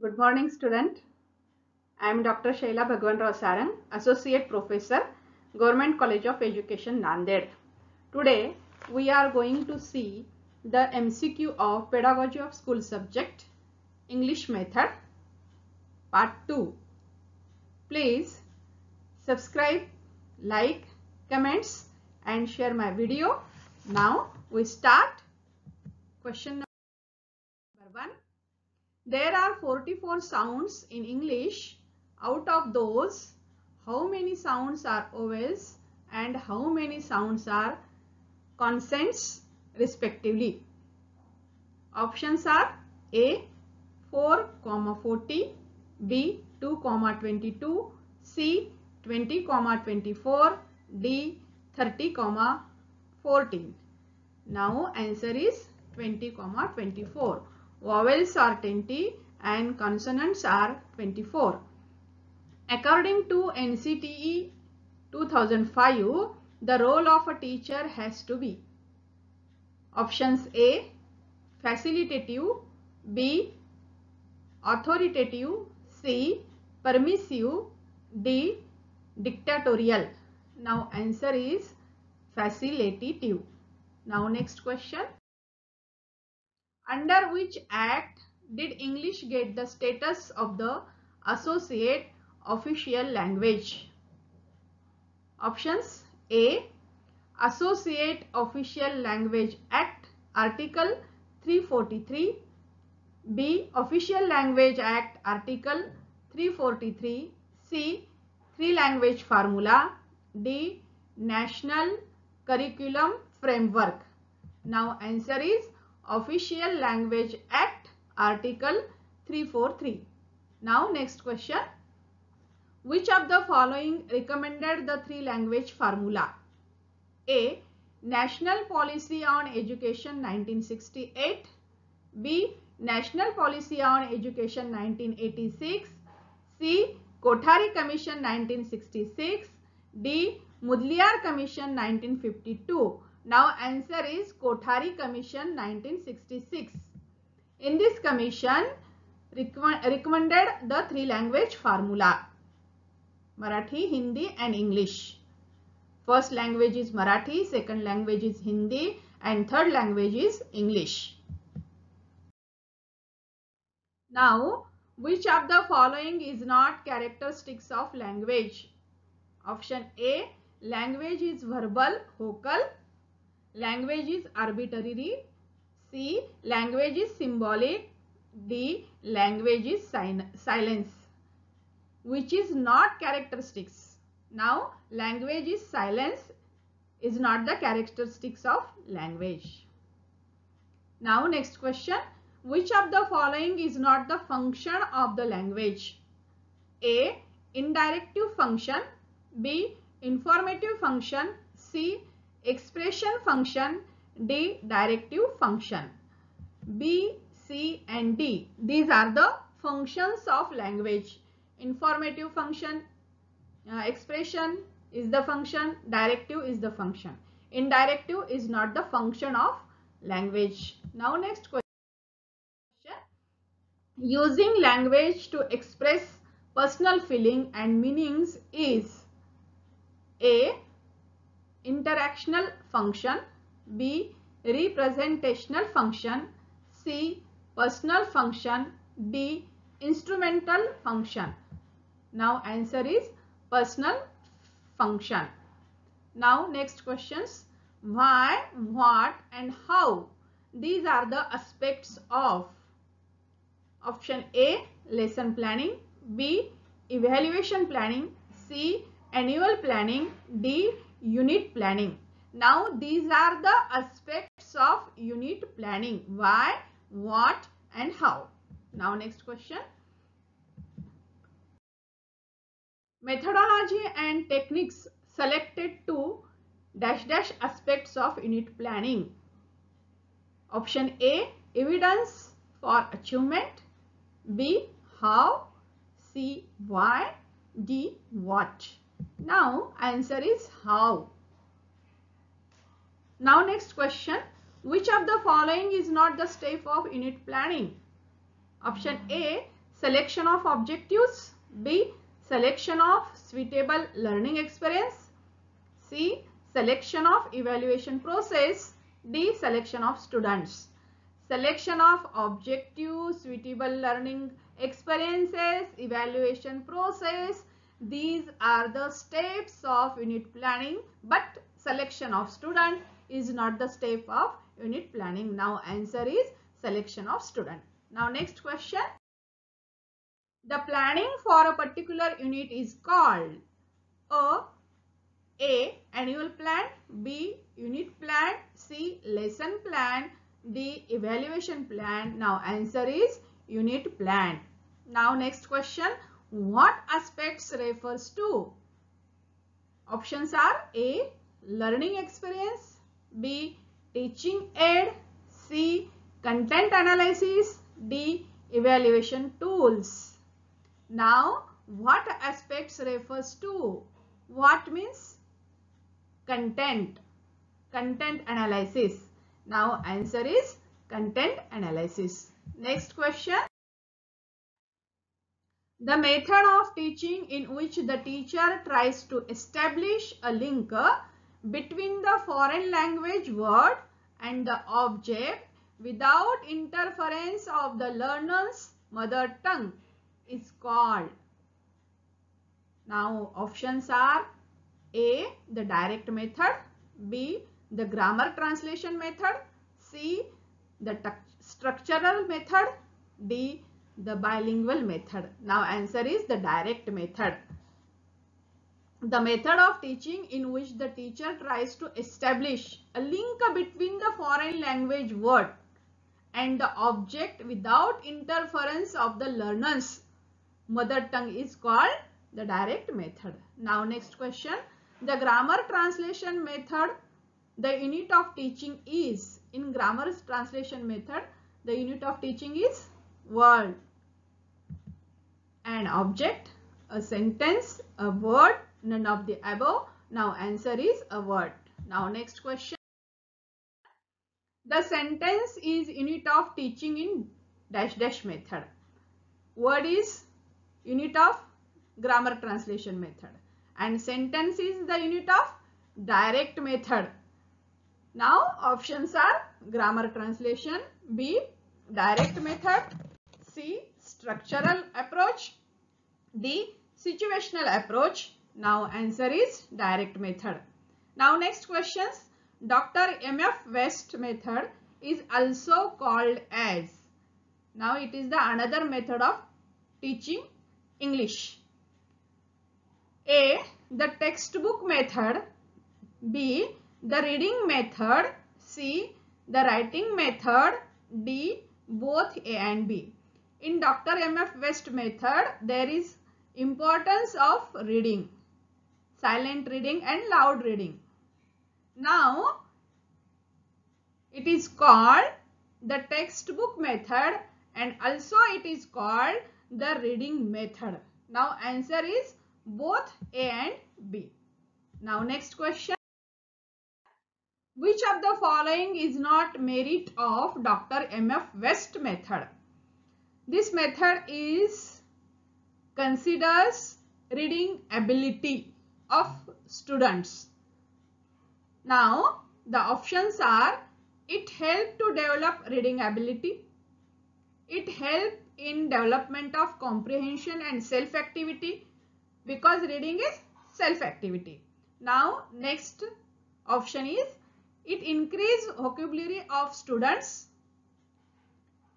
Good morning, student. I am Dr. Shaila Bhagwan Rao Sarang, Associate Professor, Government College of Education, Nanded. Today, we are going to see the MCQ of Pedagogy of School subject, English Method, Part 2. Please subscribe, like, comments and share my video. Now, we start. Question number 1. There are 44 sounds in English. Out of those, how many sounds are vowels and how many sounds are consonants respectively? Options are A 4, 40, B 2, 22, C 20, 24, D 30, 14. Now answer is 20, 24. Vowels are 20 and consonants are 24. According to NCTE 2005, the role of a teacher has to be options A, facilitative, B, authoritative, C, permissive, D, dictatorial. Now answer is facilitative. Now next question. Under which act did English get the status of the associate official language? Options A. Associate Official Language Act, Article 343. B. Official Language Act, Article 343. C. Three Language Formula. D. National Curriculum Framework. Now answer is Official Language Act, Article 343. Now next question. Which of the following recommended the three language formula? A. National Policy on Education 1968. B. National Policy on Education 1986. C. Kothari Commission 1966. D. Mudliar Commission 1952. Now answer is Kothari Commission 1966. In this commission recommended the three language formula: Marathi, Hindi and English. First language is Marathi, second language is Hindi and third language is English. Now, which of the following is not characteristics of language? Option A, language is verbal, vocal. Language is arbitrary. C, language is symbolic. D, language is silence. Which is not characteristics? Now, language is silence is not the characteristics of language. Now, next question. Which of the following is not the function of the language? A, indirective function. B, informative function. C, expression function. D, directive function. B, C and D. These are the functions of language. Informative function, expression is the function, directive is the function. Indirective is not the function of language. Now next question. Using language to express personal feeling and meanings is A, interactional function. B, representational function. C, personal function. D, instrumental function. Now answer is personal function. Now next questions. Why, what and how? These are the aspects of option A, lesson planning. B, evaluation planning. C, annual planning. D, unit planning. Now these are the aspects of unit planning. Why, what and how. Now next question. Methodology and techniques selected to dash dash aspects of unit planning. Option A, evidence for achievement. B, how. C, why. D, what. Now answer is how. Now next question. Which of the following is not the step of unit planning? Option A, selection of objectives, B, selection of suitable learning experience, C, selection of evaluation process, D, selection of students. Selection of objectives, suitable learning experiences, evaluation process, these are the steps of unit planning, but selection of student is not the step of unit planning. Now answer is selection of student. Now next question. The planning for a particular unit is called A. Annual plan, B. Unit plan, C. Lesson plan, D. Evaluation plan. Now answer is unit plan. Now next question. What aspects refers to? Options are A. Learning experience, B. Teaching aid, C. Content analysis, D. Evaluation tools. Now what aspects refers to? What means? Content analysis. Now answer is content analysis. Next question. The method of teaching in which the teacher tries to establish a link between the foreign language word and the object without interference of the learner's mother tongue is called. Now options are A. The direct method, B. The grammar translation method, C. The structural method, D. The bilingual method. Now answer is the direct method. The method of teaching in which the teacher tries to establish a link between the foreign language word and the object without interference of the learner's mother tongue is called the direct method. Now next question. The grammar translation method, the unit of teaching is, in grammar translation method, the unit of teaching is word, an object, a sentence, a word, none of the above. Now answer is a word. Now next question. The sentence is unit of teaching in dash dash method. Word is unit of grammar translation method and sentence is the unit of direct method. Now options are grammar translation, B. Direct method, C. Structural approach, D. Situational approach. Now answer is direct method. Now next questions. Dr. M.F. West method is also called as. Now it is the another method of teaching English. A. The textbook method, B. The reading method, C. The writing method, D. Both A and B. In Dr. M.F. West method, there is importance of reading, silent reading and loud reading. Now, it is called the textbook method and also it is called the reading method. Now, answer is both A and B. Now, next question. Which of the following is not merit of Dr. M.F. West method? This method is considers reading ability of students. Now, the options are it helps to develop reading ability, it helps in development of comprehension and self-activity because reading is self-activity. Now, next option is it increases vocabulary of students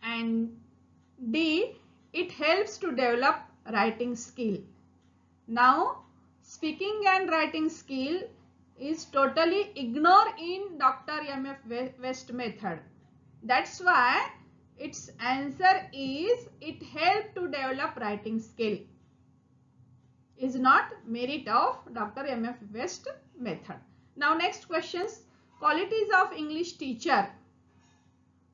and D. It helps to develop writing skill. Now, speaking and writing skill is totally ignored in Dr. M.F. West method. That's why its answer is it helps to develop writing skill. Is not merit of Dr. M.F. West method. Now next questions. Qualities of English teacher.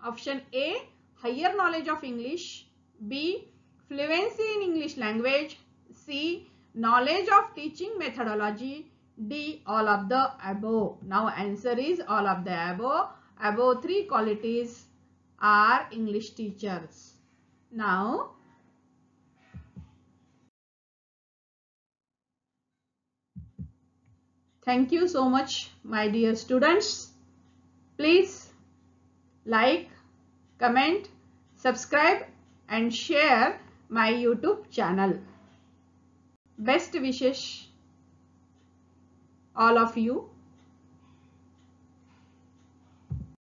Option A. Higher knowledge of English. B. Fluency in English language. C. Knowledge of teaching methodology. D. All of the above. Now answer is all of the above. Above three qualities are English teachers. Now Thank you so much, my dear students. Please like, comment, subscribe and share my YouTube channel. Best wishes all of you.